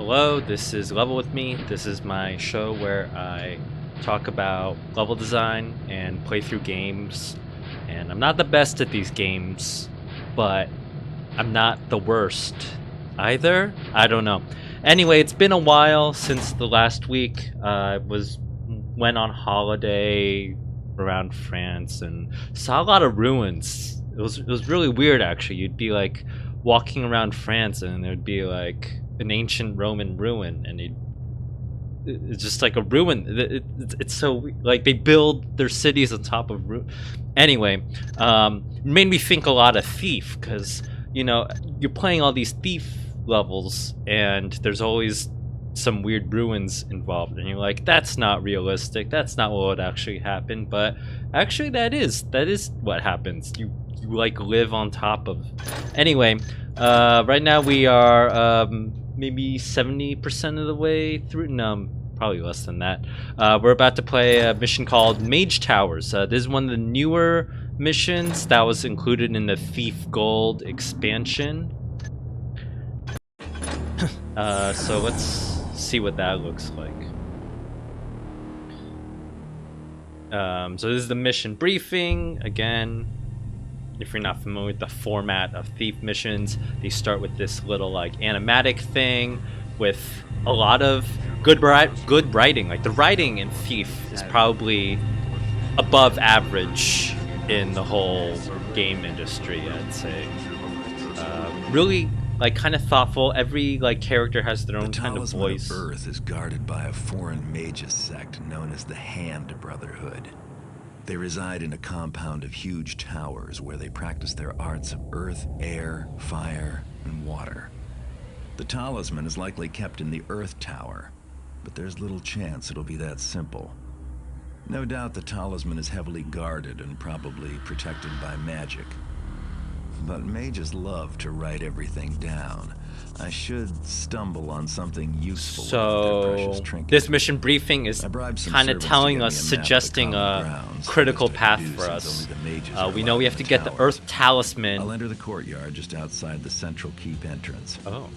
Hello, this is Level With Me. This is my show where I talk about level design and play through games. And I'm not the best at these games, but I'm not the worst either. I don't know. Anyway, it's been a while since the last week. I went on holiday around France and saw a lot of ruins. It was really weird actually. You'd be like walking around France and there'd be like an ancient Roman ruin, and it's just like a ruin. It's so like they build their cities on top of Anyway, it made me think a lot of Thief, because you're playing all these Thief levels and there's always some weird ruins involved, and you're like, that's not realistic, that's not what would actually happen. But actually that is what happens. You like live on top of. Anyway, right now we are maybe 70% of the way through. No, probably less than that. We're about to play a mission called Mage Towers. This is one of the newer missions that was included in the Thief Gold expansion. So let's see what that looks like. So this is the mission briefing. Again, if you're not familiar with the format of Thief missions, they start with this little like animatic thing with a lot of good writing. Like the writing in Thief is probably above average in the whole game industry, I'd say. Really like kind of thoughtful. Every like character has their own kind of voice. The talisman of Earth is guarded by a foreign mages sect known as the Hand Brotherhood. They reside in a compound of huge towers where they practice their arts of earth, air, fire, and water. The talisman is likely kept in the Earth Tower, but there's little chance it'll be that simple. No doubt the talisman is heavily guarded and probably protected by magic. But mages love to write everything down. I should stumble on something useful. So this mission briefing is kind of telling us, suggesting a critical path for us. We know we have to get the Earth Talisman. I'll enter the courtyard just outside the central keep entrance. Oh.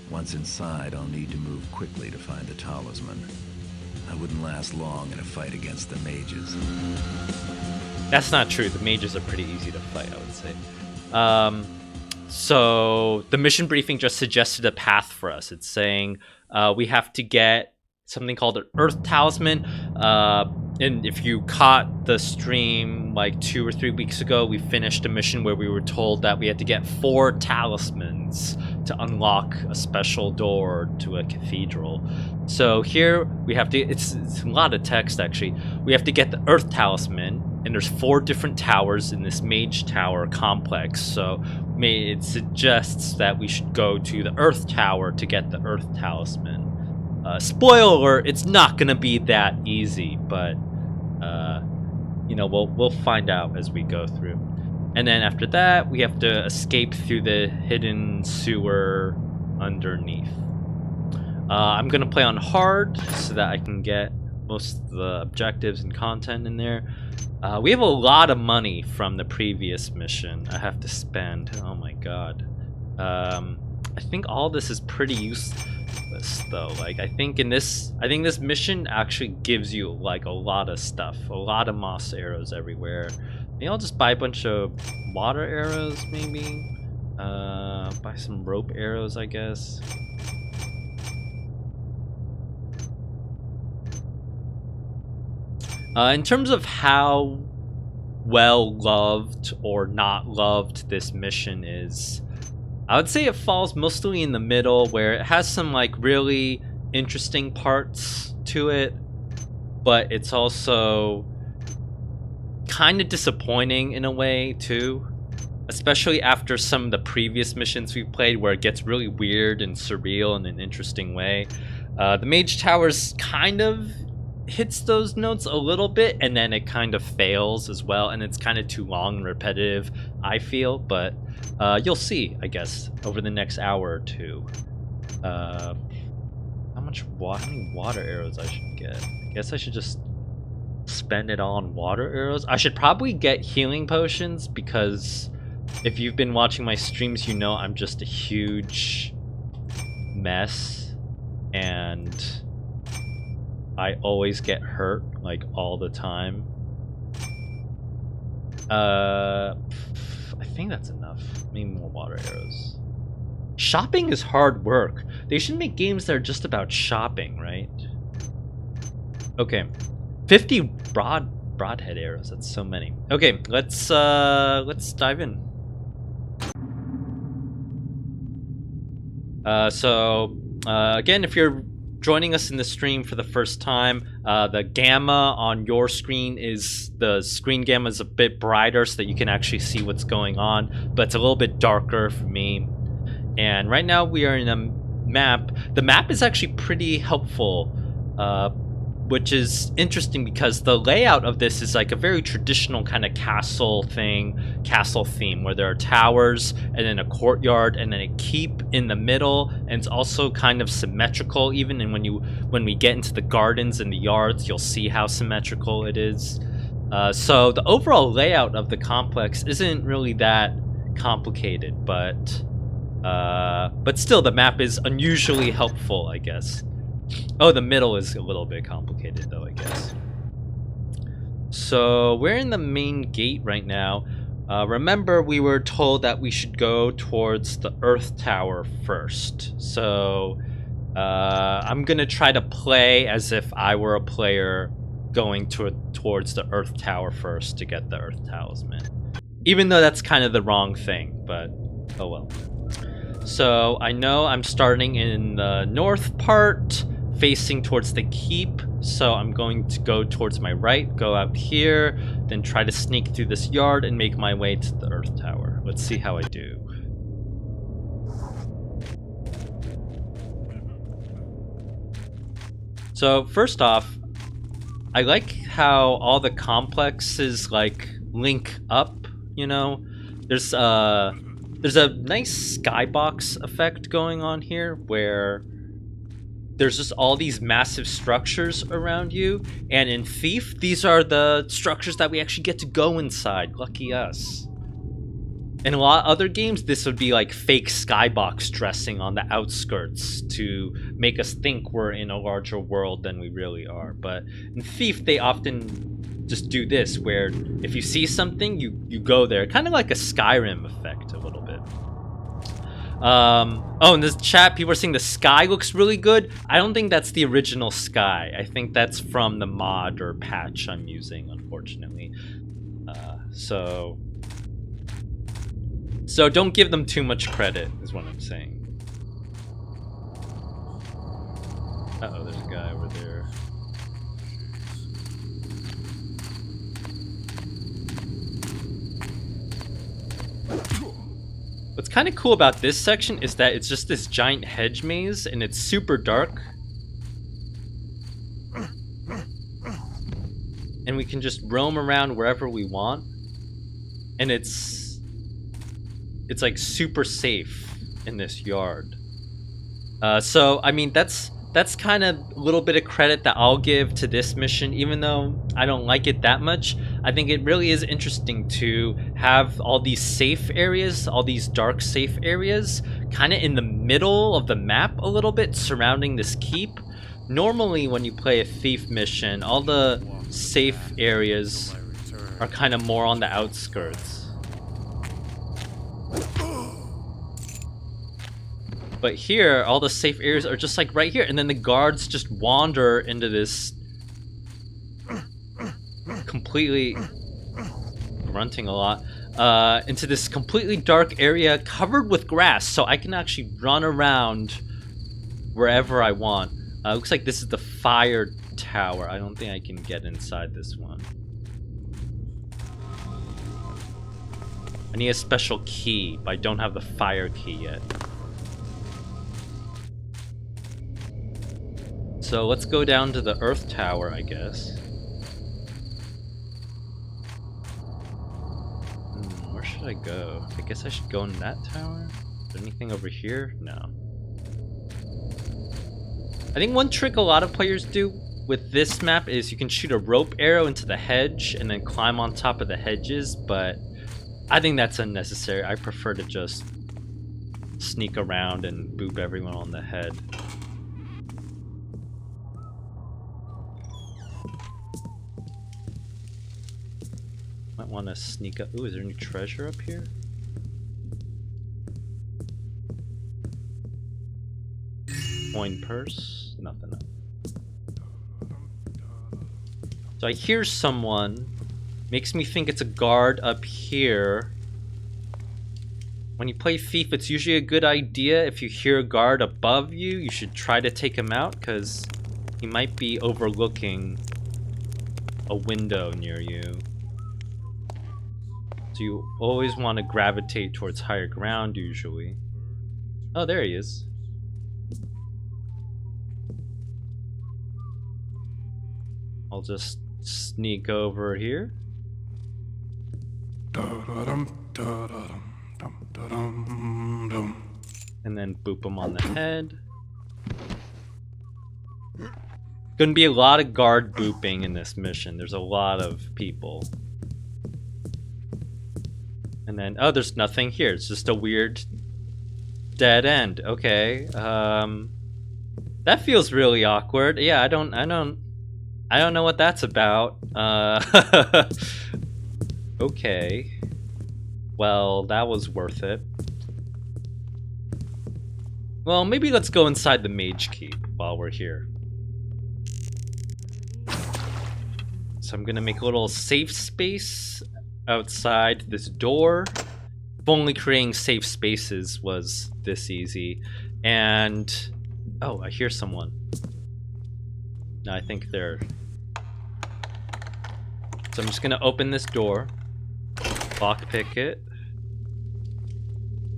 Once inside, I'll need to move quickly to find the talisman. I wouldn't last long in a fight against the mages. That's not true. The mages are pretty easy to fight, I would say. So the mission briefing just suggested a path for us. It's saying we have to get something called an Earth Talisman. And if you caught the stream like 2 or 3 weeks ago, we finished a mission where we were told that we had to get 4 talismans to unlock a special door to a cathedral. So here we have to, it's a lot of text actually. We have to get the Earth Talisman, and there's 4 different towers in this Mage Tower complex. So it suggests that we should go to the Earth Tower to get the Earth Talisman. Spoiler alert, it's not gonna be that easy, but we'll find out as we go through. And then after that, we have to escape through the hidden sewer underneath. I'm gonna play on hard so that I can get most of the objectives and content in there. We have a lot of money from the previous mission I have to spend. Oh my god. I think all this is pretty useless though. Like I think this mission actually gives you like a lot of stuff, a lot of moss arrows everywhere. Maybe I'll just buy a bunch of water arrows, maybe. Buy some rope arrows, I guess. In terms of how well loved or not loved this mission is, I would say it falls mostly in the middle, where it has some like really interesting parts to it, but it's also kind of disappointing in a way too, especially after some of the previous missions we've played where it gets really weird and surreal in an interesting way. The Mage Towers kind of hits those notes a little bit, and then it kind of fails as well, and it's kind of too long and repetitive, I feel, but you'll see, I guess, over the next hour or two. How many water arrows I should get? I guess I should just spend it all on water arrows. I should probably get healing potions, because if you've been watching my streams, you know I'm just a huge mess. and I always get hurt, like, all the time. I think that's enough. Maybe more water arrows. Shopping is hard work. They should make games that are just about shopping, right? Okay. 50 broadhead arrows. That's so many. Okay, let's dive in. Again, if you're joining us in the stream for the first time, the gamma on your screen is, the screen gamma is a bit brighter so that you can actually see what's going on, but it's a little bit darker for me. And right now we are in a map. The map is actually pretty helpful, which is interesting because the layout of this is like a very traditional kind of castle theme, where there are towers and then a courtyard and then a keep in the middle, and it's also kind of symmetrical. Even and when we get into the gardens and the yards, you'll see how symmetrical it is. So the overall layout of the complex isn't really that complicated, but still the map is unusually helpful, I guess. Oh, the middle is a little bit complicated though, I guess. So we're in the main gate right now. Remember, we were told that we should go towards the Earth Tower first. So I'm gonna try to play as if I were a player going towards the Earth Tower first to get the Earth Talisman. Even though that's kind of the wrong thing, but oh well. So I know I'm starting in the north part, facing towards the keep, so I'm going to go towards my right, go out here, then try to sneak through this yard and make my way to the Earth Tower. Let's see how I do. So first off, I like how all the complexes like link up, you know? There's a nice skybox effect going on here where there's just all these massive structures around you, and in Thief, these are the structures that we actually get to go inside. Lucky us. In a lot of other games, this would be like fake skybox dressing on the outskirts to make us think we're in a larger world than we really are. But in Thief, they often just do this, where if you see something, you go there. Kind of like a Skyrim effect a little bit. Oh, in this chat, people are saying the sky looks really good. I don't think that's the original sky. I think that's from the mod or patch I'm using, unfortunately. So don't give them too much credit, is what I'm saying. Uh-oh, there's a guy over there. What's kind of cool about this section is that it's just this giant hedge maze, and it's super dark. And we can just roam around wherever we want. And it's like super safe in this yard. So, I mean, that's kind of a little bit of credit that I'll give to this mission, even though I don't like it that much. I think it really is interesting to have all these safe areas, all these dark safe areas, kind of in the middle of the map a little bit, surrounding this keep. Normally, when you play a Thief mission, all the safe areas are kind of more on the outskirts. But here, all the safe areas are just like right here, and then the guards just wander into this completely grunting a lot, into this completely dark area covered with grass, so I can actually run around wherever I want. Looks like this is the fire tower. I don't think I can get inside this one. I need a special key, but I don't have the fire key yet. So let's go down to the Earth Tower, I guess. Where should I go? I guess I should go in that tower? Is there anything over here? No. I think one trick a lot of players do with this map is you can shoot a rope arrow into the hedge and then climb on top of the hedges, but I think that's unnecessary. I prefer to just sneak around and boop everyone on the head. not want to sneak up. Ooh, is there any treasure up here? Coin purse? Nothing else. So I hear someone. Makes me think it's a guard up here. When you play Thief, it's usually a good idea if you hear a guard above you, you should try to take him out, because he might be overlooking a window near you. So you always want to gravitate towards higher ground, usually. Oh, there he is. I'll just sneak over here. And then boop him on the head. Gonna be a lot of guard booping in this mission. There's a lot of people. And then, oh, there's nothing here. It's just a weird dead end. Okay. That feels really awkward. Yeah, I don't know what that's about. Okay. Well, that was worth it. Well, maybe let's go inside the Mage Keep while we're here. So I'm gonna make a little safe space outside this door. If only creating safe spaces was this easy. And oh, I hear someone. No, I think they're... So I'm just gonna open this door, lockpick it.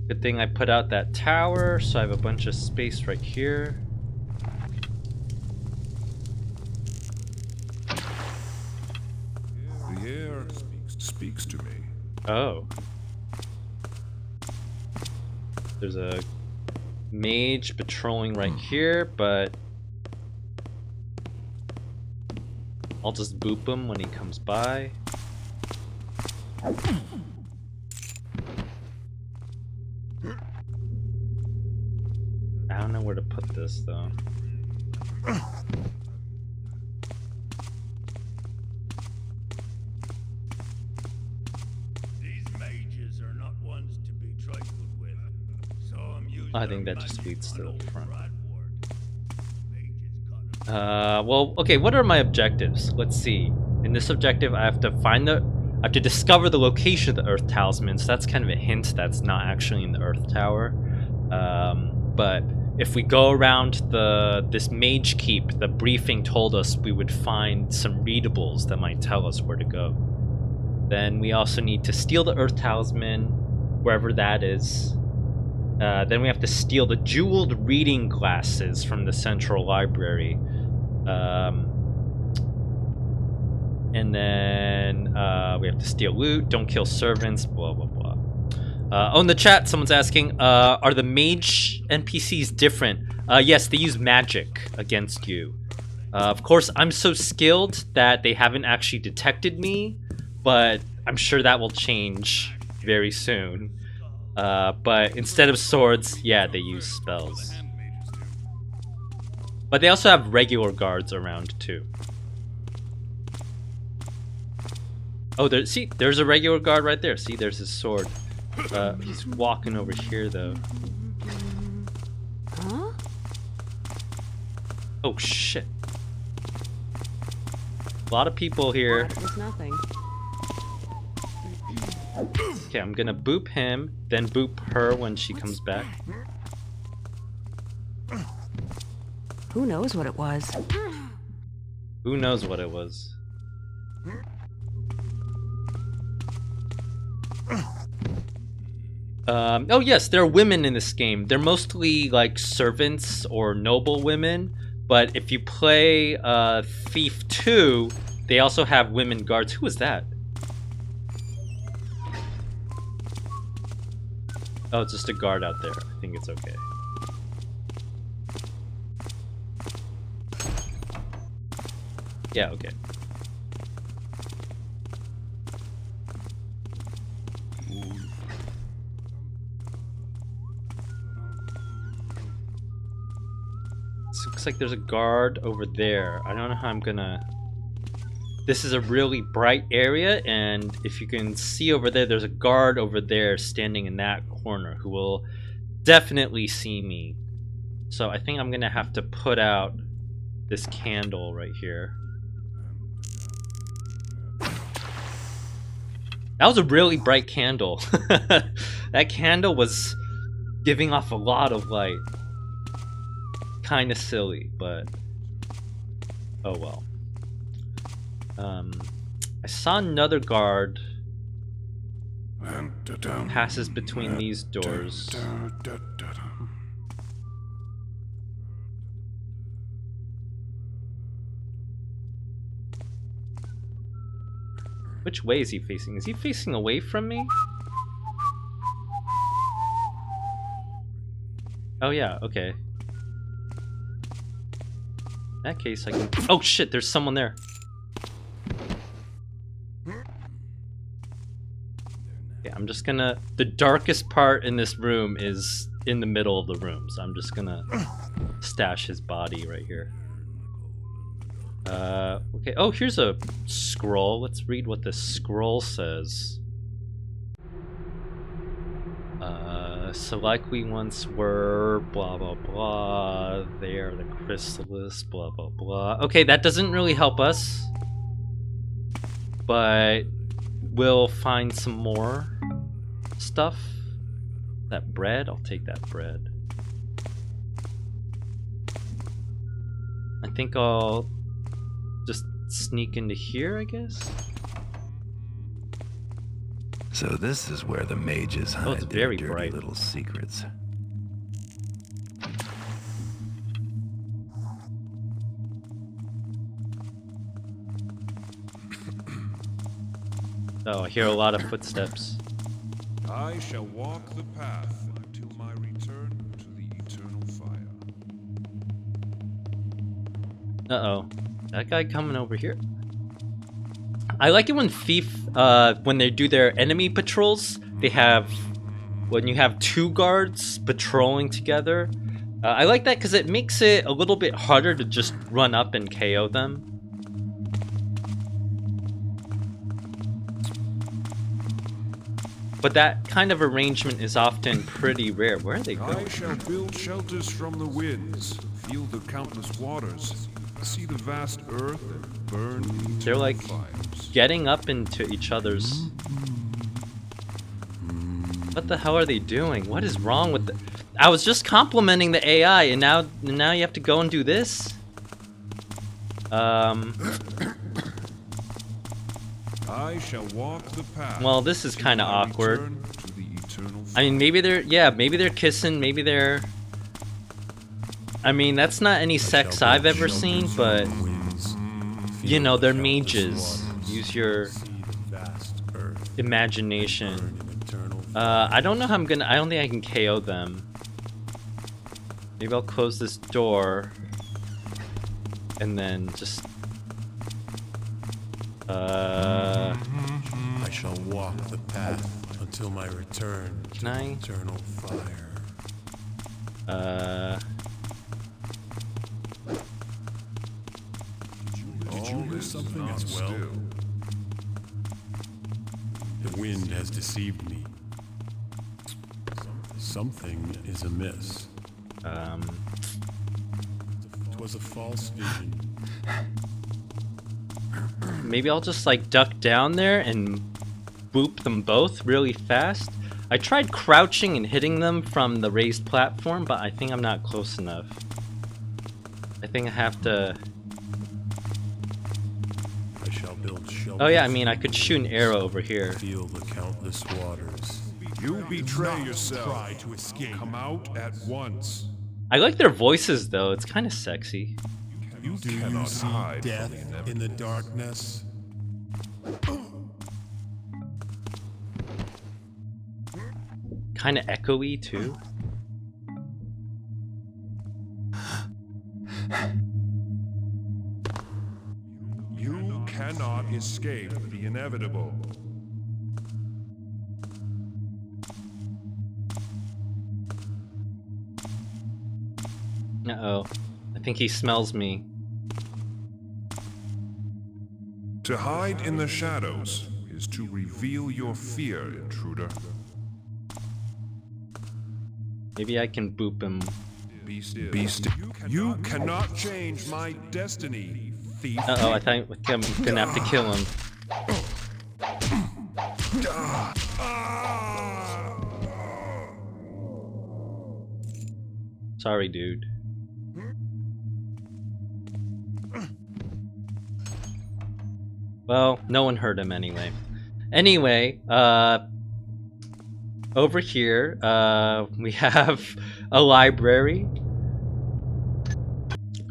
Good thing I put out that tower, so I have a bunch of space right here. The air speaks to me. Oh. There's a mage patrolling right here, but I'll just boop him when he comes by. I don't know where to put this though. These mages are not ones to be trifled with. So I'm using I think that just leads to the front. Mages got 'em. Well, okay, what are my objectives? Let's see. In this objective, I have to discover the location of the Earth Talisman, so that's kind of a hint that's not actually in the Earth Tower. But if we go around this Mage Keep, the briefing told us we would find some readables that might tell us where to go. Then we also need to steal the Earth Talisman, wherever that is. Then we have to steal the jeweled reading glasses from the Central Library. And then we have to steal loot, don't kill servants, blah blah blah. Oh, in the chat, someone's asking, are the mage NPCs different? Yes, they use magic against you. Of course, I'm so skilled that they haven't actually detected me, but I'm sure that will change very soon. But instead of swords, yeah, they use spells. But they also have regular guards around too. Oh, there's a regular guard right there. See, there's his sword. He's walking over here, though. Huh? Oh, shit. A lot of people here. It was nothing. Okay, I'm gonna boop him, then boop her when she comes back. Who knows what it was? Who knows what it was? Oh yes, there are women in this game. They're mostly like servants or noble women, but if you play Thief 2, they also have women guards. Who is that? Oh, it's just a guard out there. I think it's okay. Yeah, okay. Looks like there's a guard over there. I don't know how I'm gonna this is a really bright area, and if you can see over there, there's a guard over there standing in that corner who will definitely see me. So I think I'm gonna have to put out this candle right here. That was a really bright candle. That candle was giving off a lot of light. Kinda silly, but oh well. I saw another guard passes between these doors. Which way is he facing? Is he facing away from me? Oh yeah, okay. In that case I can... Oh shit, there's someone there. Yeah, I'm just gonna... The darkest part in this room is in the middle of the room, so I'm just gonna stash his body right here. Okay. Oh, here's a scroll. Let's read what the scroll says. So like we once were, blah blah blah, they are the chrysalis, blah blah blah. Okay, that doesn't really help us, but we'll find some more stuff. That bread, I'll take that bread. I think I'll just sneak into here, I guess. So this is where the mages hide it's their very dirty bright. little secrets. Oh, I hear a lot of footsteps. I shall walk the path until my return to the eternal fire. Uh-oh. That guy coming over here. I like it when Thief, when they do their enemy patrols, they have, when you have two guards patrolling together. I like that because it makes it a little bit harder to just run up and KO them. But that kind of arrangement is often pretty rare. Where are they I going? shall build shelters from the winds, feel the countless waters, see the vast earth, and burn They're like fires. getting up into each other's... What the hell are they doing? What is wrong with the... I was just complimenting the AI, and now you have to go and do this? I shall walk the path. Well, this is kind of till my awkward. return to the eternal I mean, maybe they're kissing, maybe they're... I mean, that's not any sex I've ever seen, but... You know, they're mages. Use your imagination. I don't know how I'm gonna... I don't think I can KO them. Maybe I'll close this door. And then just... I shall walk the path until my return Can I? eternal fire. Did you hear something as well? The wind has deceived me. Something is amiss. It was a false vision. Maybe I'll just like duck down there and boop them both really fast. I tried crouching and hitting them from the raised platform, but I think I'm not close enough. I think I have to... I shall build shelters. Oh yeah, I mean I could shoot an arrow over here. Feel the countless waters. You betray Not yourself. try to escape. Come out at once. I like their voices though, it's kind of sexy. You Do you cannot see hide death from the in the darkness? Kind of echoey too. You cannot escape the inevitable. Uh-oh. I think he smells me. To hide in the shadows is to reveal your fear, intruder. Maybe I can boop him. Be still. Be still. You cannot change my destiny, thief. Uh-oh, I think I'm gonna have to kill him. Sorry, dude. Well, no one heard him anyway. Anyway, over here, we have a library.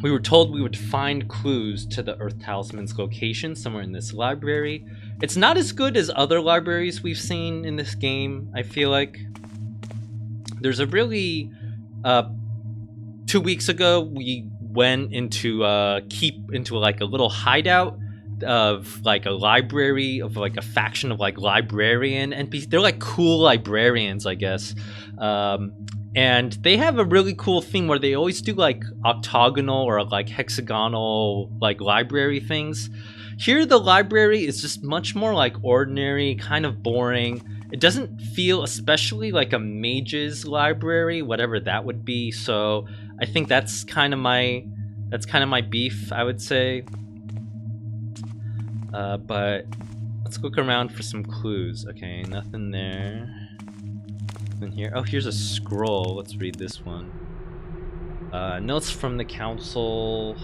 We were told we would find clues to the Earth Talisman's location somewhere in this library. It's not as good as other libraries we've seen in this game, I feel like. There's a really... 2 weeks ago, we went into like a little hideout of like a library of like a faction of like librarian NPCs. They're like cool librarians, I guess. And they have a really cool theme where they always do like octagonal or like hexagonal like library things. Here the library is just much more like ordinary, kind of boring. It doesn't feel especially like a mage's library, whatever that would be. So I think that's kind of my beef, I would say. But let's look around for some clues. Okay, nothing there. Nothing here. Oh, here's a scroll. Let's read this one. Notes from the council.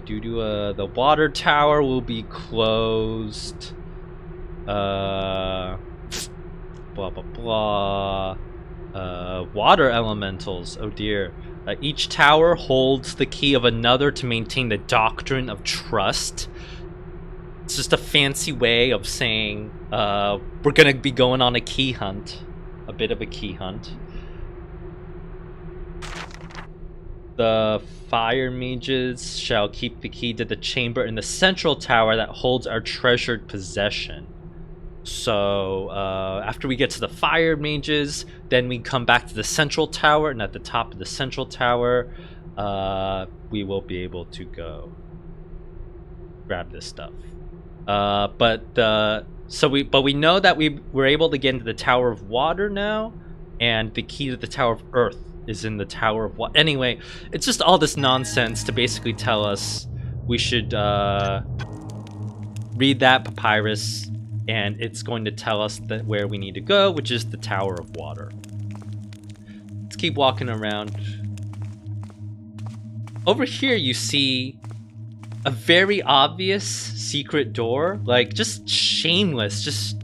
Due to the water tower will be closed. Blah blah blah. Water elementals. Oh dear. Each tower holds the key of another to maintain the doctrine of trust. It's just a fancy way of saying we're gonna be going on a key hunt. A bit of a key hunt. The fire mages shall keep the key to the chamber in the central tower that holds our treasured possession. So after we get to the fire mages, then we come back to the central tower, and at the top of the central tower, we will be able to go grab this stuff. But we know that we were able to get into the Tower of Water now, and the key to the Tower of Earth is in the Tower of Water. Anyway, it's just all this nonsense to basically tell us we should read that papyrus, and it's going to tell us that where we need to go, which is the Tower of Water. Let's keep walking around. Over here you see a very obvious secret door, like just shameless, just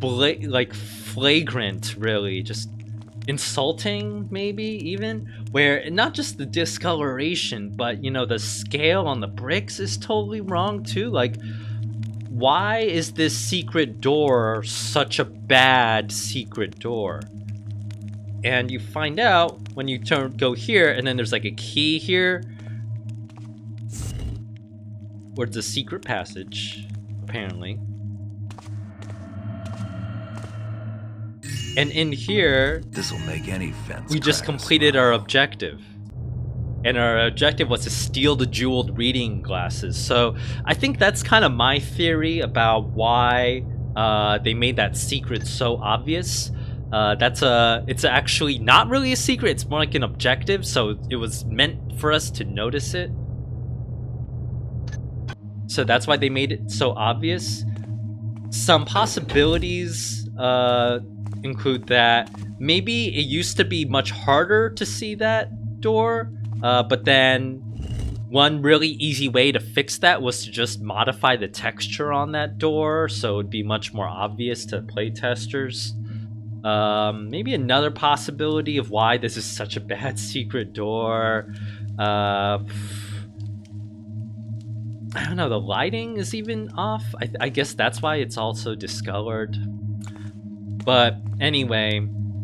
like flagrant, really, just insulting, maybe even, where not just the discoloration, but you know, the scale on the bricks is totally wrong too. Like, why is this secret door such a bad secret door? And you find out when you go here, and then there's like a key here where it's a secret passage, apparently. And in here, This'll make any fence we just crack completed smile. our objective. And our objective was to steal the jeweled reading glasses. So I think that's kind of my theory about why they made that secret so obvious. It's actually not really a secret, it's more like an objective, so it was meant for us to notice it. So that's why they made it so obvious. Some possibilities include that maybe it used to be much harder to see that door, but then one really easy way to fix that was to just modify the texture on that door so it would be much more obvious to playtesters. Maybe another possibility of why this is such a bad secret door. I don't know, the lighting is even off. I guess that's why it's also discolored. But anyway,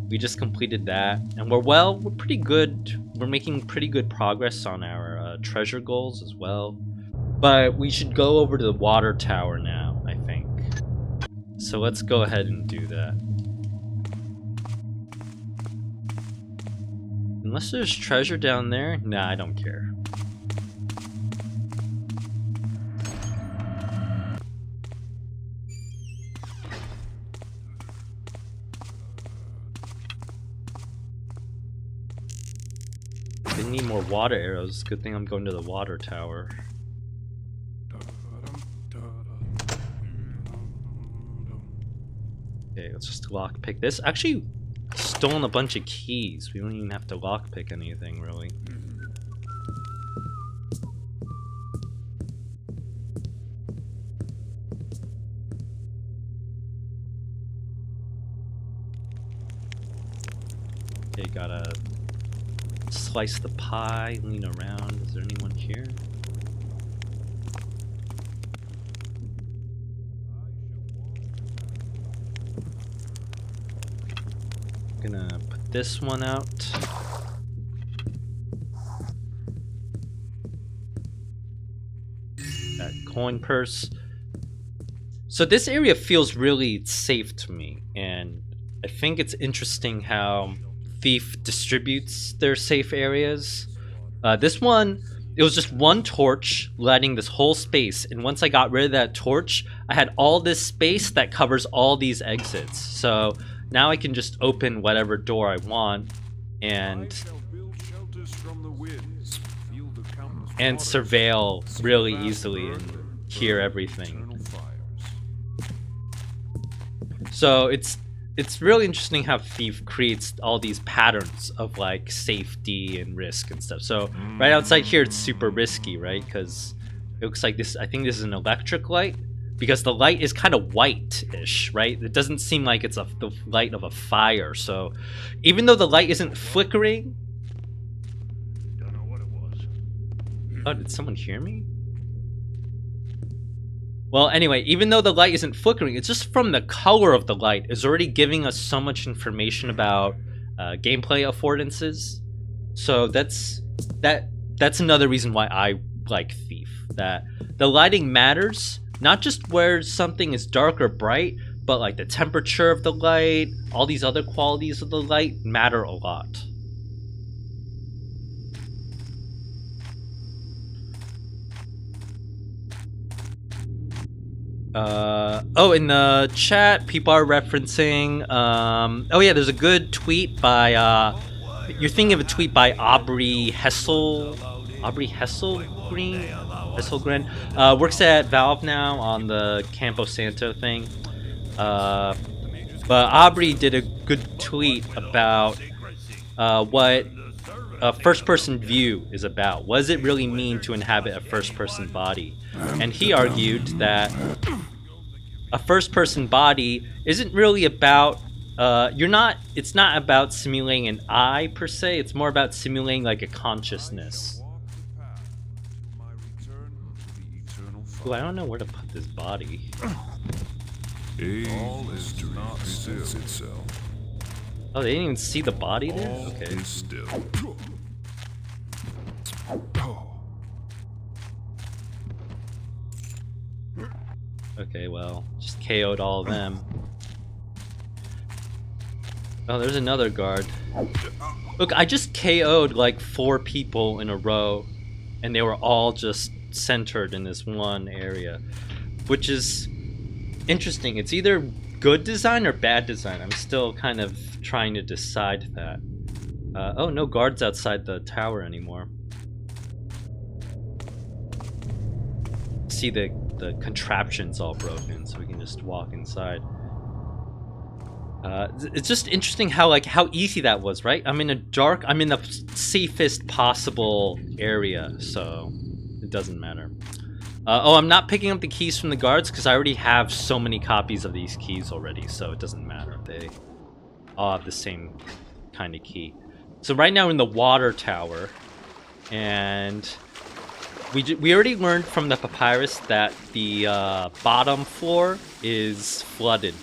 we just completed that, and we're pretty good. We're making pretty good progress on our treasure goals as well. But we should go over to the water tower now, I think. So let's go ahead and do that. Unless there's treasure down there? Nah, I don't care. They need more water arrows. Good thing I'm going to the water tower. Okay, let's just lockpick this. Actually, stolen a bunch of keys. We don't even have to lockpick anything, really. Okay, gotta slice the pie, lean around. Is there anyone here? Gonna put this one out. That coin purse. So this area feels really safe to me, and I think it's interesting how Thief distributes their safe areas. This one, it was just one torch lighting this whole space, and once I got rid of that torch, I had all this space that covers all these exits. So now I can just open whatever door I want and surveil really easily and hear everything. So it's really interesting how Thief creates all these patterns of like safety and risk and stuff. So right outside here it's super risky, right? Because it looks like this, I think this is an electric light, because the light is kind of white-ish, right? It doesn't seem like it's the light of a fire. So even though the light isn't flickering... Don't know what it was. Oh, did someone hear me? Well, anyway, even though the light isn't flickering, it's just from the color of the light is already giving us so much information about gameplay affordances. So that's another reason why I like Thief. That the lighting matters, not just where something is dark or bright, but like the temperature of the light, all these other qualities of the light matter a lot. Oh, in the chat, people are referencing, oh yeah, there's a good tweet by, you're thinking of a tweet by Aubrey Hesselgren, works at Valve now on the Campo Santo thing, but Aubrey did a good tweet about, what a first-person view is about. What does it really mean to inhabit a first-person body? And he argued that a first-person body isn't really about it's not about simulating an eye per se. It's more about simulating like a consciousness. Ooh, I don't know where to put this body. All is not still itself. Oh, they didn't even see the body there? All Okay. is still. Okay, well, just KO'd all of them. Oh, there's another guard. Look, I just KO'd like 4 people in a row, and they were all just centered in this one area, which is interesting. It's either good design or bad design. I'm still kind of trying to decide that. Oh, no guards outside the tower anymore. See the contraption's all broken, so we can just walk inside. It's just interesting how easy that was, right? I'm in the safest possible area, so it doesn't matter. Oh, I'm not picking up the keys from the guards because I already have so many copies of these keys already, so it doesn't matter. They all have the same kind of key. So right now we're in the water tower, and we already learned from the papyrus that the bottom floor is flooded.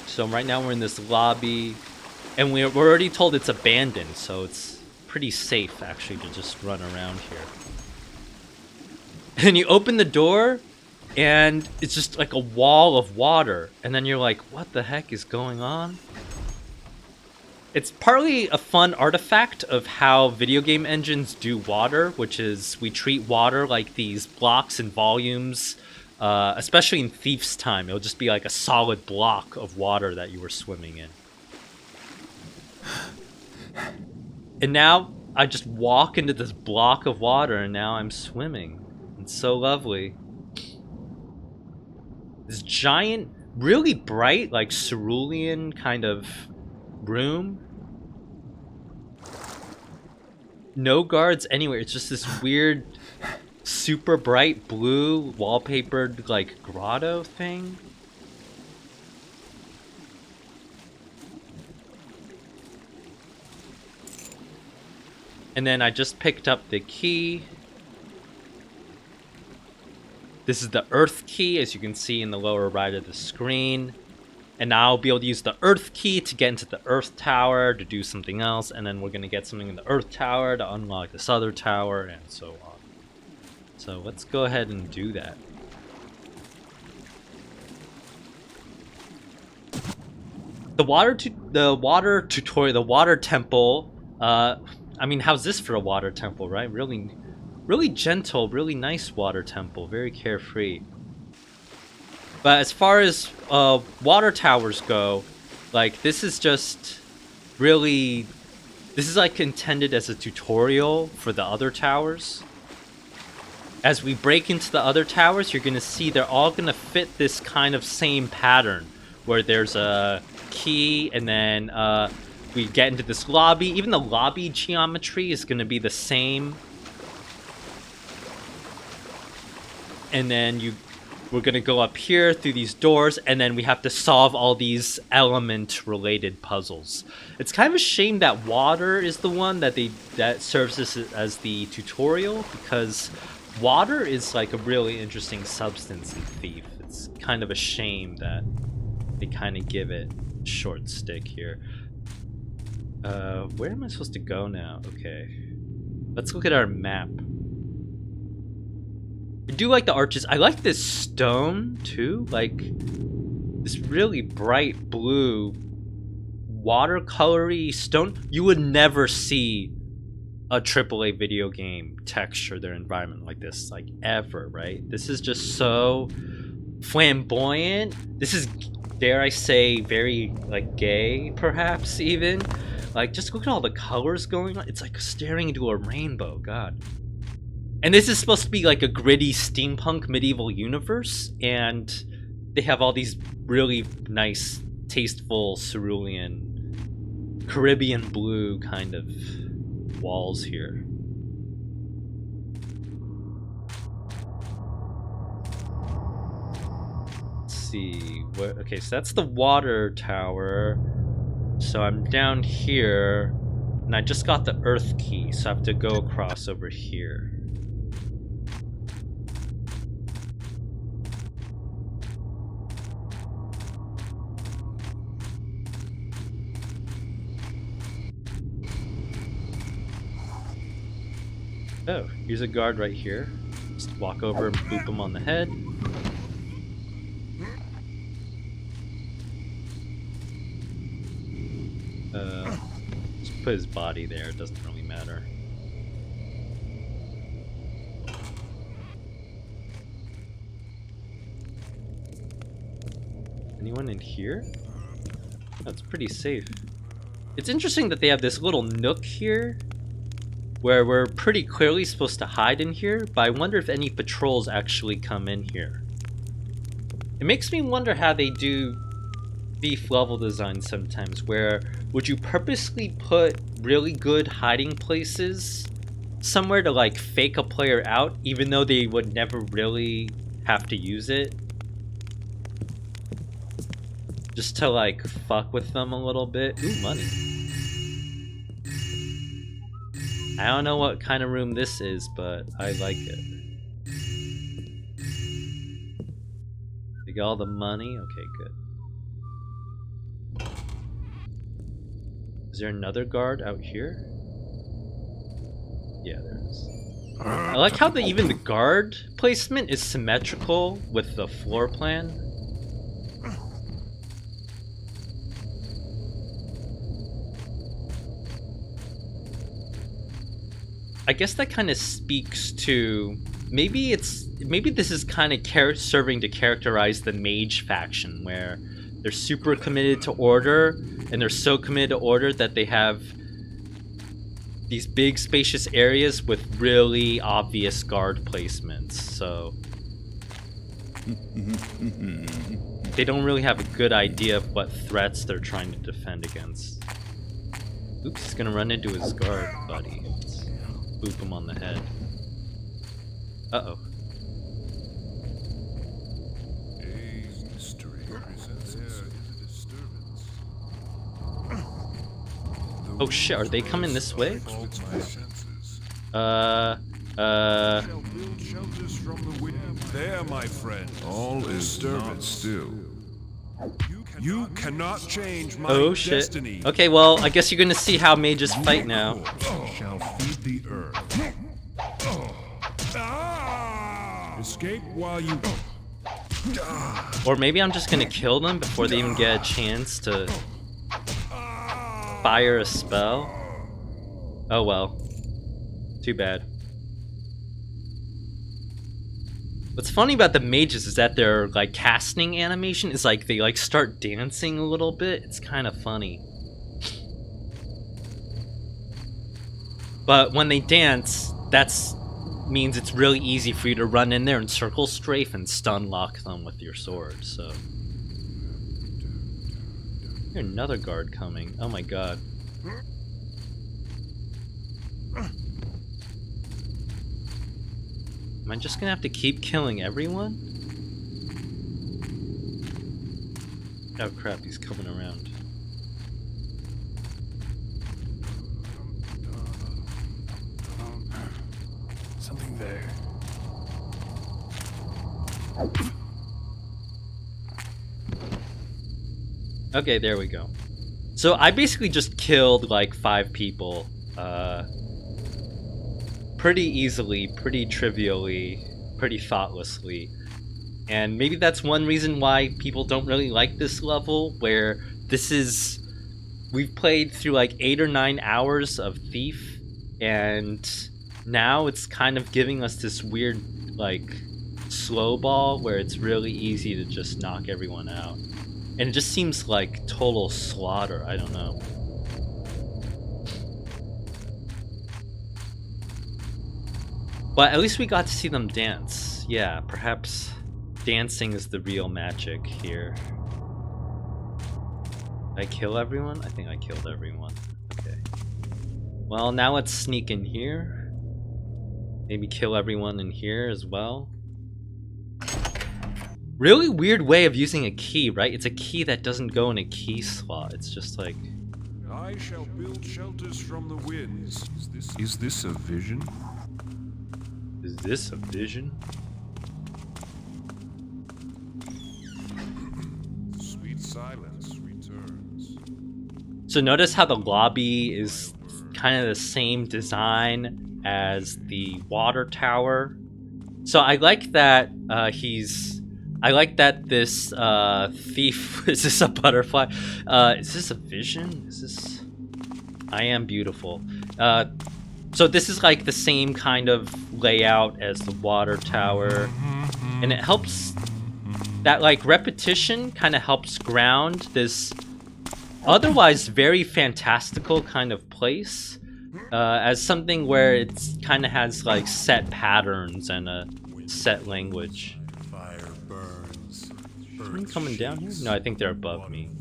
So right now we're in this lobby, and we're already told it's abandoned, so it's pretty safe actually to just run around here. And you open the door, and it's just like a wall of water, and then you're like, what the heck is going on? It's partly a fun artifact of how video game engines do water, which is we treat water like these blocks and volumes, especially in Thief's time. It'll just be like a solid block of water that you were swimming in. And now I just walk into this block of water and now I'm swimming. It's so lovely. This giant, really bright, like cerulean kind of room. No guards anywhere. It's just this weird, super bright blue wallpapered like grotto thing. And then I just picked up the key. This is the Earth key, as you can see in the lower right of the screen. And now I'll be able to use the Earth key to get into the Earth Tower to do something else. And then we're going to get something in the Earth Tower to unlock this other tower, and so on. So let's go ahead and do that. The water tutorial, the water temple. I mean, how's this for a water temple, right? Really gentle, really nice water temple, very carefree. But as far as water towers go, like this is just really, this is like intended as a tutorial for the other towers. As we break into the other towers, you're gonna see they're all gonna fit this kind of same pattern, where there's a key and then we get into this lobby. Even the lobby geometry is gonna be the same. And then we're gonna go up here through these doors, and then we have to solve all these element-related puzzles. It's kind of a shame that water is the one that serves as the tutorial, because water is like a really interesting substance in Thief. It's kind of a shame that they kind of give it short stick here. Where am I supposed to go now? Okay, let's look at our map. I do like the arches. I like this stone too, like this really bright blue watercolory stone. You would never see a AAA video game texture their environment like this, like ever, right? This is just so flamboyant. This is, dare I say, very like gay, perhaps even. Like, just look at all the colors going on. It's like staring into a rainbow, God. And this is supposed to be like a gritty steampunk medieval universe, and they have all these really nice, tasteful, cerulean, Caribbean blue kind of walls here. Let's see. Okay, so that's the water tower. So I'm down here, and I just got the Earth key, so I have to go across over here. Oh, here's a guard right here. Just walk over and boop him on the head. Just put his body there, it doesn't really matter. Anyone in here? That's pretty safe. It's interesting that they have this little nook here where we're pretty clearly supposed to hide in here, but I wonder if any patrols actually come in here. It makes me wonder how they do Thief level design sometimes, where would you purposely put really good hiding places somewhere to like fake a player out, even though they would never really have to use it? Just to like fuck with them a little bit. Ooh, money. I don't know what kind of room this is, but I like it. We got all the money? Okay, good. Is there another guard out here? Yeah, there is. I like how even the guard placement is symmetrical with the floor plan. I guess that kind of speaks to maybe this is kind of serving to characterize the mage faction, where they're super committed to order, and they're so committed to order that they have these big spacious areas with really obvious guard placements, so they don't really have a good idea of what threats they're trying to defend against. Oops, he's gonna run into his guard buddy. Let's boop him on the head. Uh-oh. A mystery presents itself. Oh shit, are they coming this way? It's my senses. Uh, Shall build shelters from the wind. There, my friend. All is not still. You cannot change my oh shit. destiny. Okay, well, I guess you're gonna see how mages fight now. Shall feed the earth. Escape while you. Or maybe I'm just gonna kill them before they even get a chance to fire a spell. Oh well. Too bad. What's funny about the mages is that their like casting animation is like they like start dancing a little bit. It's kind of funny. But when they dance, that's means it's really easy for you to run in there and circle strafe and stun lock them with your sword. So here's another guard coming. Oh my god. Am I just gonna have to keep killing everyone? Oh crap, he's coming around. Something there. Okay, there we go. So I basically just killed like 5 people. Pretty easily, pretty trivially, pretty thoughtlessly. And maybe that's one reason why people don't really like this level, where this is... We've played through like 8 or 9 hours of Thief, and now it's kind of giving us this weird, like, slow ball where it's really easy to just knock everyone out. And it just seems like total slaughter, I don't know. But at least we got to see them dance. Yeah, perhaps dancing is the real magic here. Did I kill everyone? I think I killed everyone. Okay. Well, now let's sneak in here. Maybe kill everyone in here as well. Really weird way of using a key, right? It's a key that doesn't go in a key slot. It's just like... I shall build shelters from the winds. Is this a vision? Is this a vision? Sweet silence returns. So notice how the lobby is kind of the same design as the water tower. So I like that I like that this thief... Is this a butterfly? Is this a vision? Is this... I am beautiful. So this is like the same kind of layout as the water tower. And it helps... That like repetition kind of helps ground this otherwise very fantastical kind of place as something where it's kind of has like set patterns and a set language. Fire burns. Someone coming down here? No, I think they're above me.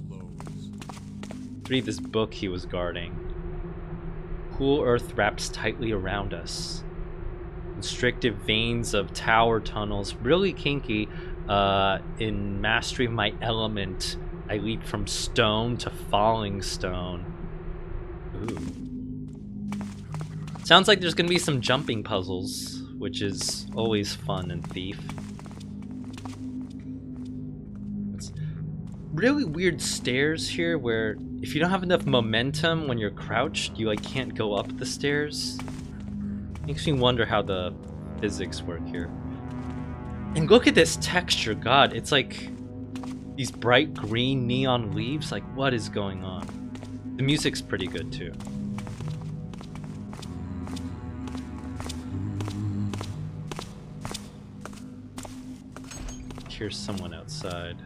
Read this book he was guarding. Cool earth wraps tightly around us. Constrictive veins of tower tunnels, really kinky. In mastery of my element, I leap from stone to falling stone. Ooh. Sounds like there's gonna be some jumping puzzles, which is always fun in Thief. It's really weird stairs here where if you don't have enough momentum when you're crouched, you like can't go up the stairs. Makes me wonder how the physics work here. And look at this texture, god, it's like these bright green neon leaves, like what is going on? The music's pretty good too. Here's someone outside.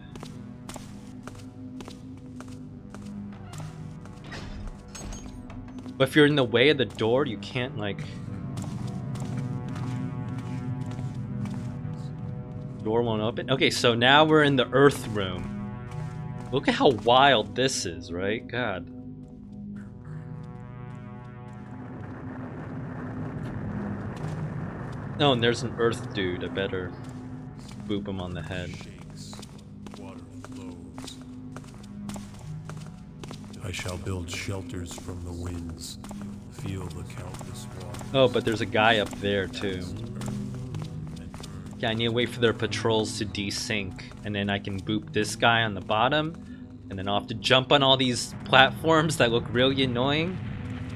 But if you're in the way of the door, you can't, like... Door won't open? Okay, so now we're in the Earth room. Look at how wild this is, right? God. Oh, and there's an Earth dude. I better boop him on the head. Shakes, water flows. I shall build shelters from the winds. Feel the countless waters. Oh, but there's a guy up there too. Yeah, I need to wait for their patrols to desync, and then I can boop this guy on the bottom, and then I'll have to jump on all these platforms that look really annoying.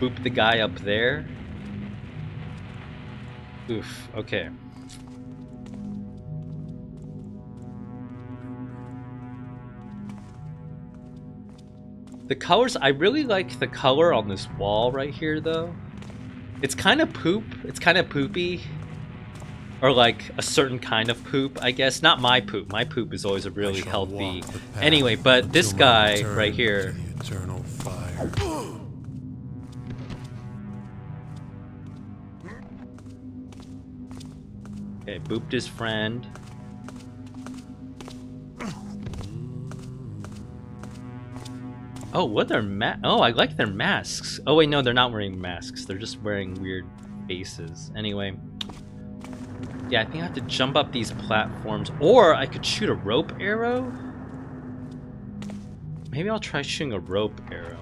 Boop the guy up there. Oof, okay. The colors, I really like the color on this wall right here though. It's kind of poop, it's kind of poopy. Or like a certain kind of poop, I guess. Not my poop. My poop is always a really healthy. Anyway, but this guy right here. Eternal fire. Okay, booped his friend. Oh, what are oh, I like their masks. Oh wait, no, they're not wearing masks. They're just wearing weird faces. Anyway. Yeah, I think I have to jump up these platforms, or I could shoot a rope arrow? Maybe I'll try shooting a rope arrow.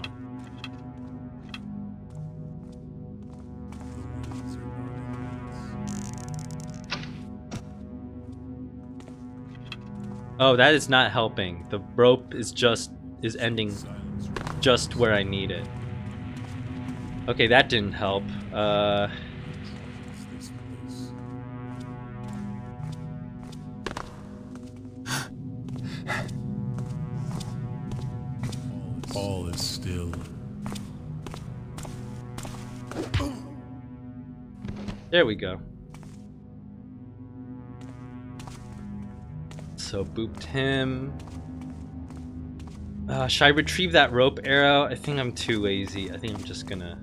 Oh, that is not helping. The rope is ending just where I need it. Okay, that didn't help. All is still. There we go. So booped him. Should I retrieve that rope arrow? I think I'm too lazy. I think I'm just gonna...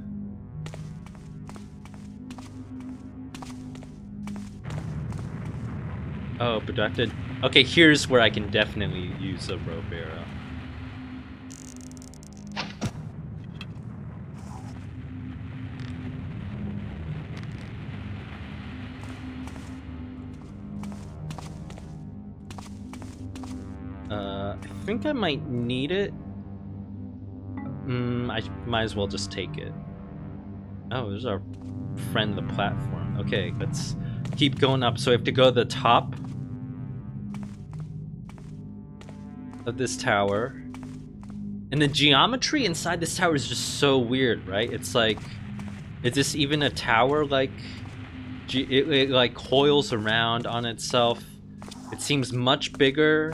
Oh, but do I have to... Okay, here's where I can definitely use a rope arrow. I think I might need it. I might as well just take it. Oh, there's our friend, the platform. Okay, let's keep going up. So we have to go to the top of this tower. And the geometry inside this tower is just so weird, right? It's like, is this even a tower? Like, it like coils around on itself. It seems much bigger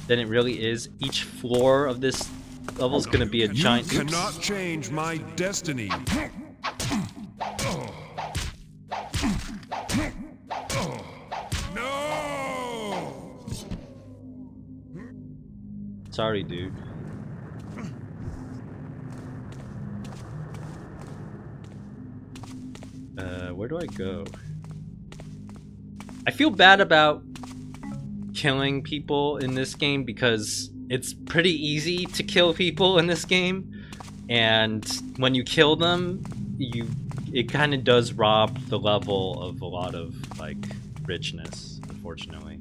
than it really is. Each floor of this level is going to be a giant... You cannot change my destiny. No! Sorry, dude. Where do I go? I feel bad about killing people in this game because it's pretty easy to kill people in this game, and when you kill them, it kind of does rob the level of a lot of like richness, unfortunately.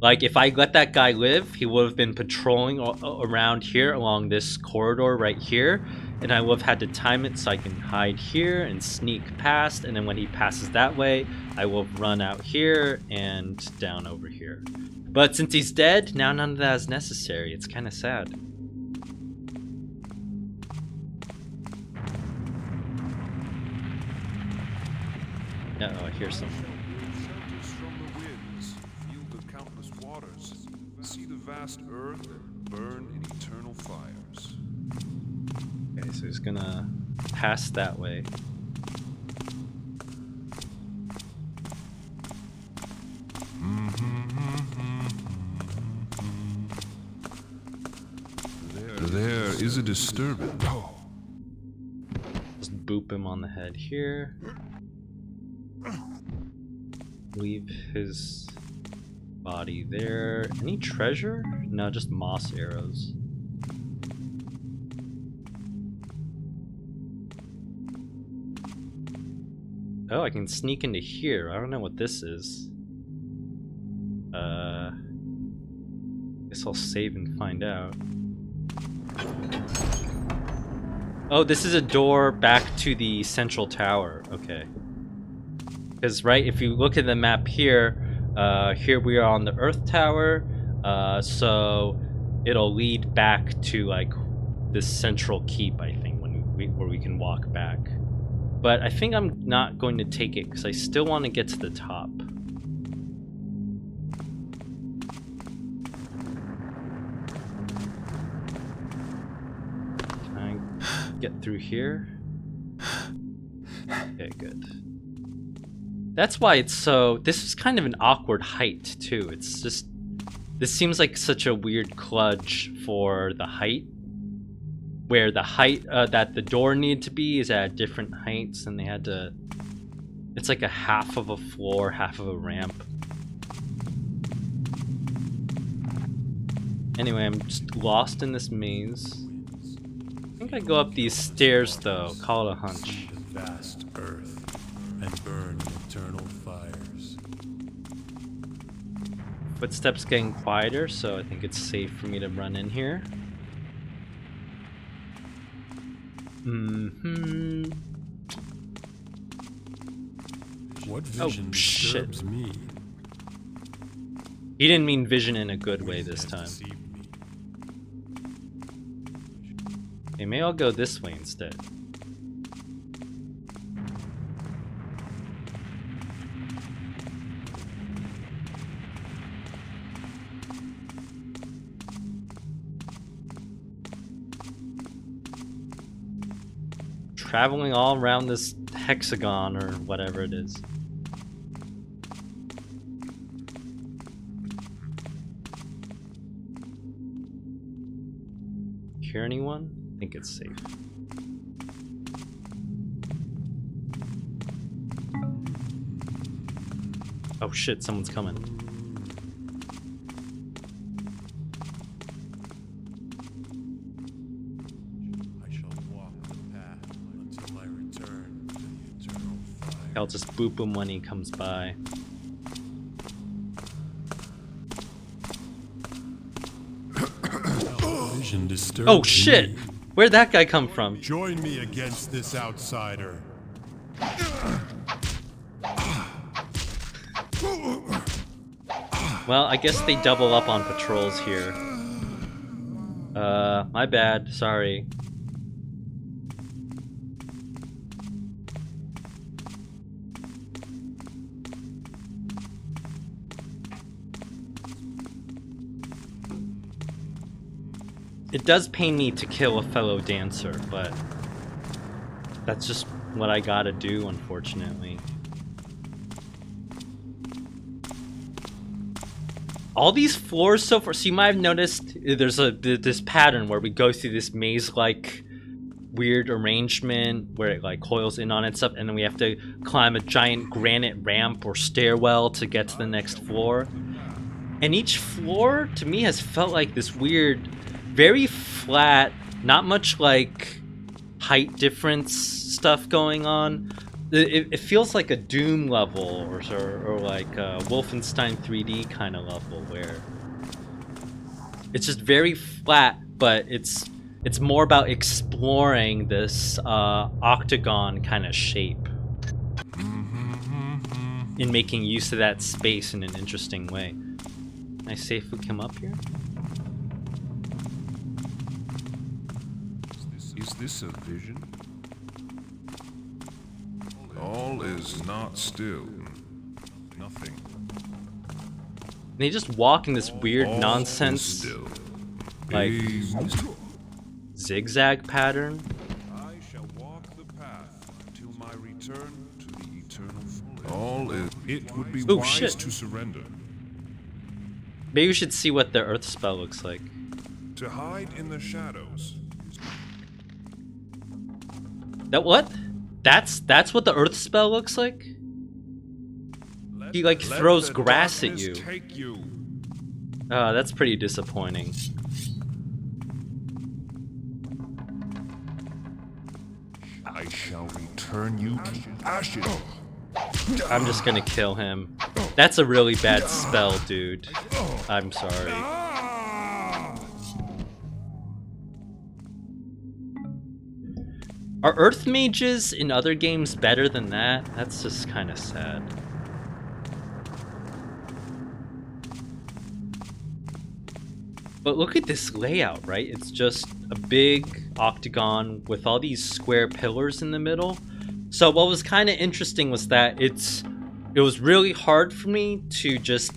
Like if I let that guy live, he would have been patrolling around here along this corridor right here, and I would have had to time it so I can hide here and sneak past, and then when he passes that way, I will run out here and down over here. But since he's dead, now none of that is necessary. It's kind of sad. Uh-oh, I hear something. Shelters from the winds, feel the countless waters, see the vast earth and burn in eternal fires. Okay, so he's gonna pass that way. There is a disturbance. Oh. Just boop him on the head here. Leave his body there. Any treasure? No, just moss arrows. Oh, I can sneak into here. I don't know what this is. Guess I'll save and find out. Oh, this is a door back to the central tower. Okay. Because, right, if you look at the map here, here we are on the Earth Tower, so it'll lead back to, like, this central keep, I think, where we can walk back. But I think I'm not going to take it, because I still want to get to the top. Can I get through here? Okay, good. That's why it's so... This is kind of an awkward height, too. It's just... This seems like such a weird kludge for the height. Where the height that the door needed to be is at different heights, and they had to... It's like a half of a floor, half of a ramp. Anyway, I'm just lost in this maze. I think I go up these stairs, though. Call it a hunch. The vast earth and burn eternal fires. Footsteps getting quieter, so I think it's safe for me to run in here. What vision disturbs me? He didn't mean vision in a good way this time. Okay, maybe I'll go this way instead. Traveling all around this hexagon or whatever it is. Hear anyone? I think it's safe. Oh shit, someone's coming. I'll just boop him when he comes by. Oh shit! Where'd that guy come from? Join me against this outsider. Well, I guess they double up on patrols here. My bad, sorry. It does pain me to kill a fellow dancer, but that's just what I gotta do, unfortunately. All these floors so far, so you might have noticed there's this pattern where we go through this maze-like weird arrangement where it like coils in on itself, and then we have to climb a giant granite ramp or stairwell to get to the next floor. And each floor, to me, has felt like this weird, very flat, not much like height difference stuff going on. It feels like a Doom level or like a Wolfenstein 3D kind of level where it's just very flat, but it's more about exploring this octagon kind of shape in making use of that space in an interesting way. Can I safely come up here? Is this a vision? All is not still. Nothing. They just walk in this weird All nonsense, is still. like Gaze. zigzag pattern. I shall walk the path until my return to the eternal fullness. All is. It would be Oh, wise shit. to surrender. Maybe we should see what the earth spell looks like. To hide in the shadows. That what? That's what the earth spell looks like? He like Let throws the grass at darkness you. Take you. Oh, that's pretty disappointing. I shall return you to ashes. I'm just gonna kill him. That's a really bad spell, dude. I'm sorry. Are earth mages in other games better than that? That's just kind of sad. But look at this layout, right? It's just a big octagon with all these square pillars in the middle. So what was kind of interesting was that it was really hard for me to just,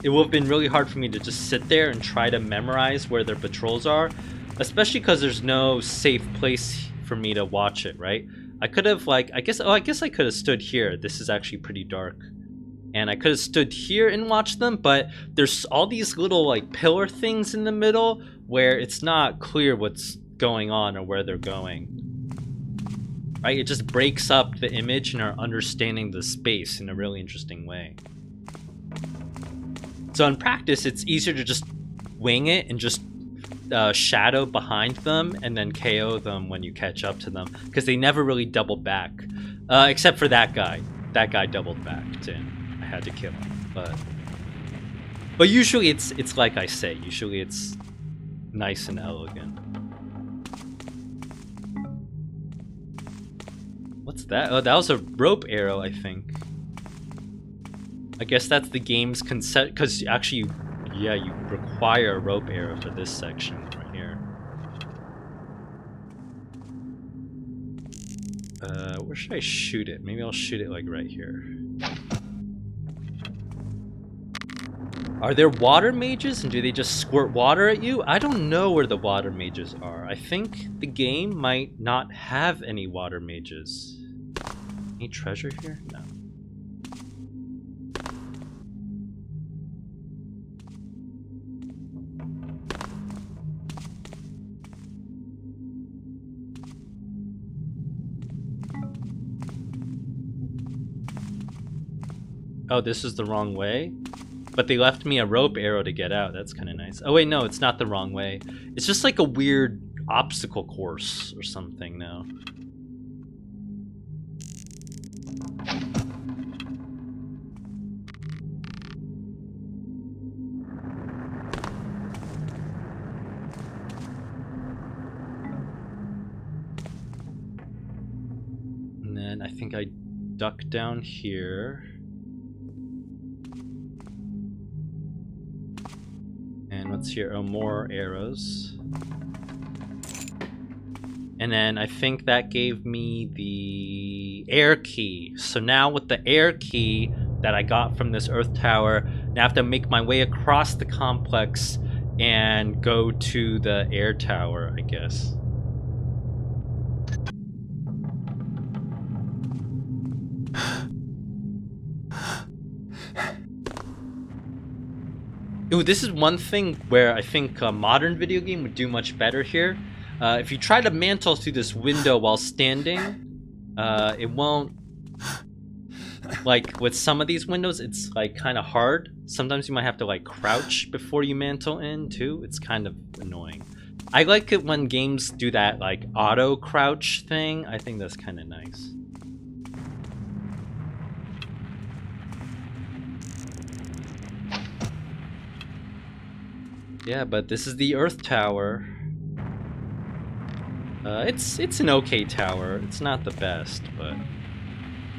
it would have been really hard for me to just sit there and try to memorize where their patrols are, especially because there's no safe place for me to watch it, right? I could have like, I guess I could have stood here. This is actually pretty dark. And I could have stood here and watched them, but there's all these little like pillar things in the middle where it's not clear what's going on or where they're going. Right? It just breaks up the image and our understanding the space in a really interesting way. So in practice, it's easier to just wing it and just shadow behind them and then KO them when you catch up to them, because they never really double back, except for that guy. That guy doubled back to him. I had to kill him, but usually it's like I say. Usually it's nice and elegant. What's that? Oh, that was a rope arrow, I think. I guess that's the game's concept, because actually, yeah, you require a rope arrow for this section right here. Where should I shoot it? Maybe I'll shoot it like right here. Are there water mages, and do they just squirt water at you? I don't know where the water mages are. I think the game might not have any water mages. Any treasure here? No. Oh, this is the wrong way? But they left me a rope arrow to get out. That's kind of nice. Oh wait, no, it's not the wrong way. It's just like a weird obstacle course or something now. And then I think I duck down here. And what's here? Oh, more arrows. And then I think that gave me the air key. So now with the air key that I got from this earth tower, now I have to make my way across the complex and go to the air tower, I guess. Ooh, this is one thing where I think a modern video game would do much better here. If you try to mantle through this window while standing, it won't... Like, with some of these windows, it's, like, kind of hard. Sometimes you might have to, like, crouch before you mantle in, too. It's kind of annoying. I like it when games do that, like, auto-crouch thing. I think that's kind of nice. Yeah, but this is the Earth Tower. It's an okay tower. It's not the best, but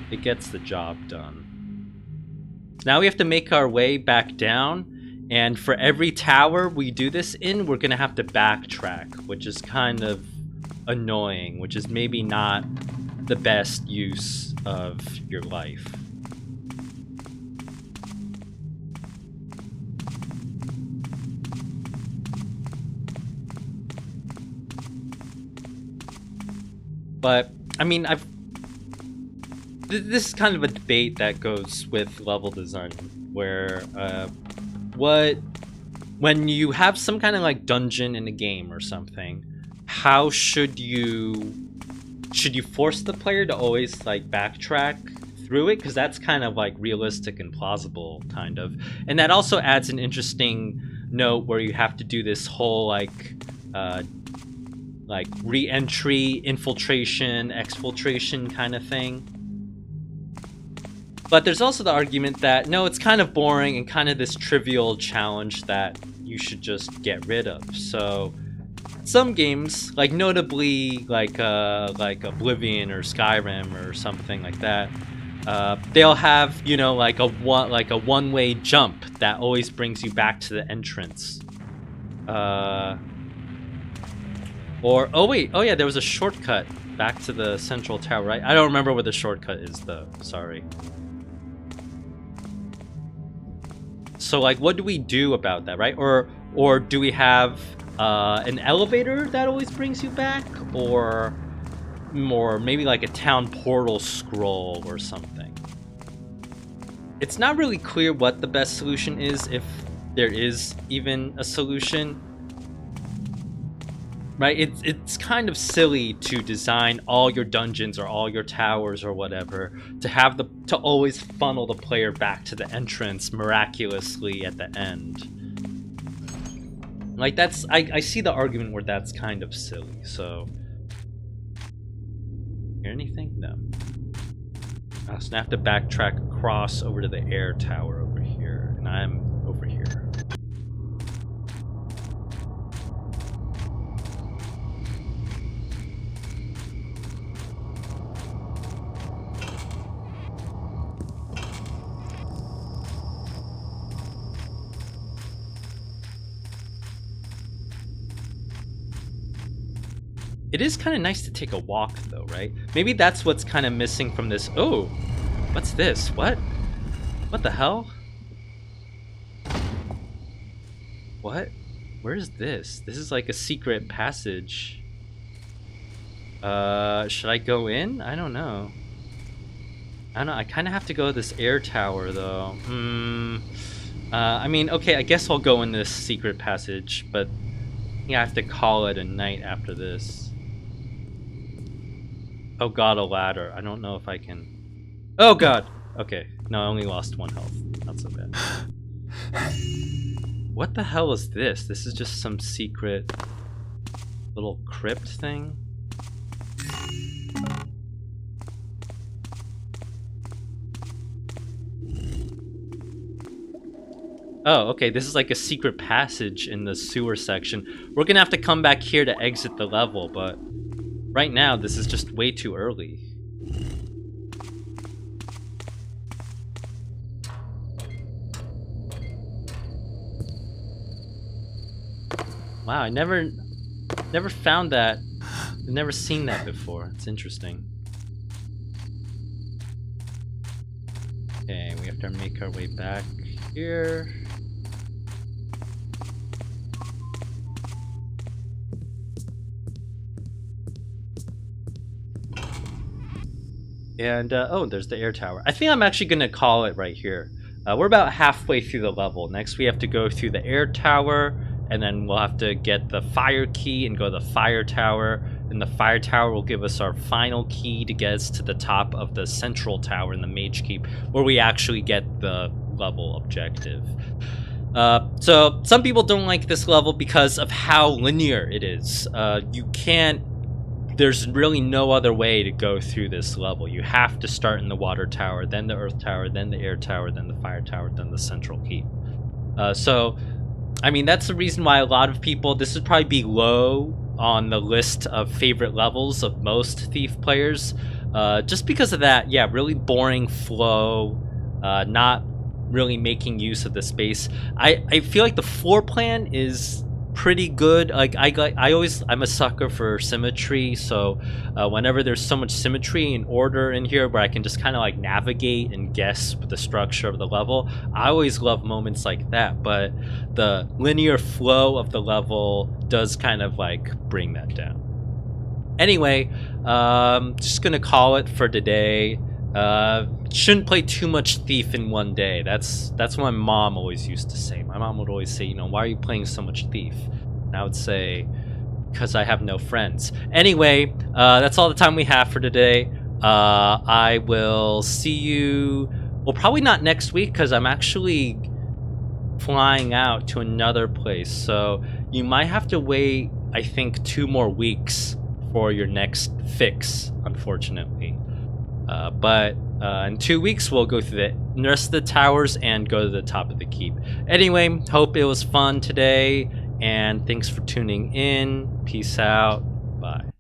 it gets the job done. So now we have to make our way back down, and for every tower we do this in, we're gonna have to backtrack, which is kind of annoying, which is maybe not the best use of your life. But, I mean, this is kind of a debate that goes with level design, where, when you have some kind of, like, dungeon in a game or something, how should you should you force the player to always like backtrack through it? Because that's kind of like realistic and plausible, kind of. And that also adds an interesting note where you have to do this whole like re-entry, infiltration, exfiltration kind of thing. But there's also the argument that no, it's kind of boring and kind of this trivial challenge that you should just get rid of. So some games, like notably like Oblivion or Skyrim or something like that, they'll have, you know, like a one-way jump that always brings you back to the entrance. Or oh yeah, there was a shortcut back to the central tower, right? I don't remember where the shortcut is though. Sorry. So like, what do we do about that, right? Or do we have an elevator that always brings you back, or maybe like a town portal scroll or something? It's not really clear what the best solution is, if there is even a solution. Right, it's kind of silly to design all your dungeons or all your towers or whatever to always funnel the player back to the entrance miraculously at the end. Like that's I see the argument where that's kind of silly. So, hear anything? No. I also have to backtrack across over to the air tower over here, and I'm over here. It is kind of nice to take a walk though, right? Maybe that's what's kind of missing from this. Oh, what's this? What the hell? What? Where is this? This is like a secret passage. Should I go in? I don't know. I kind of have to go to this air tower though. I mean, okay, I guess I'll go in this secret passage, but yeah, I have to call it a night after this. Oh god, a ladder. I don't know if I can... Oh god! Okay, no, I only lost 1 health. Not so bad. What the hell is this? This is just some secret little crypt thing? Oh, okay, this is like a secret passage in the sewer section. We're gonna have to come back here to exit the level, but right now this is just way too early. Wow, I never found that. I've never seen that before. It's interesting. Okay, we have to make our way back here. And, oh, there's the air tower. I think I'm actually going to call it right here. We're about halfway through the level. Next, we have to go through the air tower, and then we'll have to get the fire key and go to the fire tower. And the fire tower will give us our final key to get us to the top of the central tower in the Mage Keep, where we actually get the level objective. So, some people don't like this level because of how linear it is. There's really no other way to go through this level. You have to start in the water tower, then the earth tower, then the air tower, then the fire tower, then the central keep. So, I mean, that's the reason why a lot of people, this would probably be low on the list of favorite levels of most Thief players. Just because of that, yeah, really boring flow, not really making use of the space. I feel like the floor plan is pretty good. Like I'm a sucker for symmetry, so whenever there's so much symmetry and order in here where I can just kind of like navigate and guess the structure of the level, I always love moments like that. But the linear flow of the level does kind of like bring that down. Anyway, just gonna call it for today. Shouldn't play too much Thief in one day. That's what my mom always used to say. My mom would always say, you know, why are you playing so much Thief? And I would say, because I have no friends. Anyway, that's all the time we have for today. I will see you, well, probably not next week because I'm actually flying out to another place. So you might have to wait, I think, 2 more weeks for your next fix, unfortunately. But in 2 weeks, we'll go through the rest of the towers and go to the top of the keep. Anyway, hope it was fun today, and thanks for tuning in. Peace out. Bye.